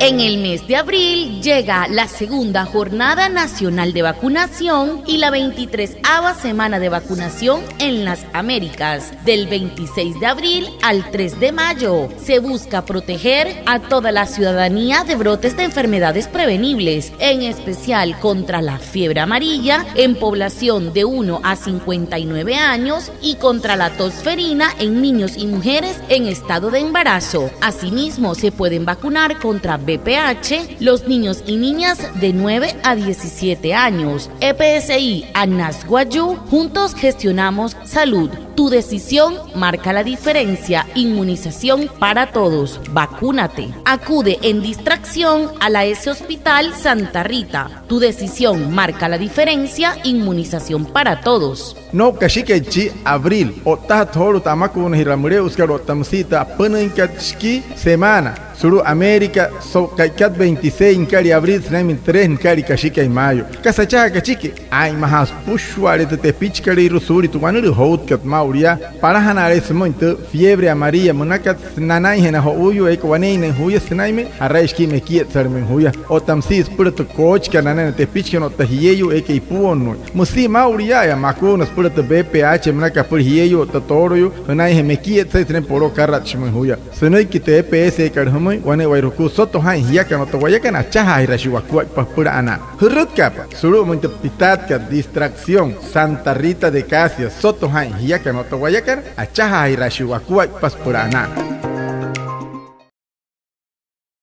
En el mes de abril llega la segunda Jornada Nacional de Vacunación y la 23ª Semana de Vacunación en las Américas. Del 26 de abril al 3 de mayo se busca proteger a toda la ciudadanía de brotes de enfermedades prevenibles, en especial contra la fiebre amarilla en población de 1 a 59 años y contra la tosferina en niños y mujeres en estado de embarazo. Asimismo, se pueden vacunar contra VPH los niños y niñas de 9 a 17 años. EPSI Anasguayú, juntos gestionamos salud. Tu decisión marca la diferencia. Inmunización para todos. Vacúnate. Acude en distracción a la S Hospital Santa Rita. Tu decisión marca la diferencia. Inmunización para todos. No kashikechi abril. Otta thoro tamakun hiramure uskar otamsita panankachi semana. Suru América, so kaikat 26 en cari abril, snamin 3 en cari kashika en mayo. Kasacha kachiki, ay mahas pushware te pichkari rusuri tu manuru hout kat mauria, para hanare muito fiebre amarilla, monakat nanai hena ho uyu ek wanei nen huya snaime, araiski me kiet sarmen huya. Otamsis purto coach kanana te pichkan otahiyeyu ek ipuonu. Musi mauria ya makunos purto BPH monaka pur hiyeyu totoroyu, hanai me kiet sarmen poro karachmen huya. Sonoi kite EPS karhum wane wairuku soto hai hiaka no to wayakan achaha hirashiwakua papura ana hurut kapa suru muito pitat ka distracción Santa Rita de Casia soto hai hiaka no to wayakan achaha hirashiwakua papura ana.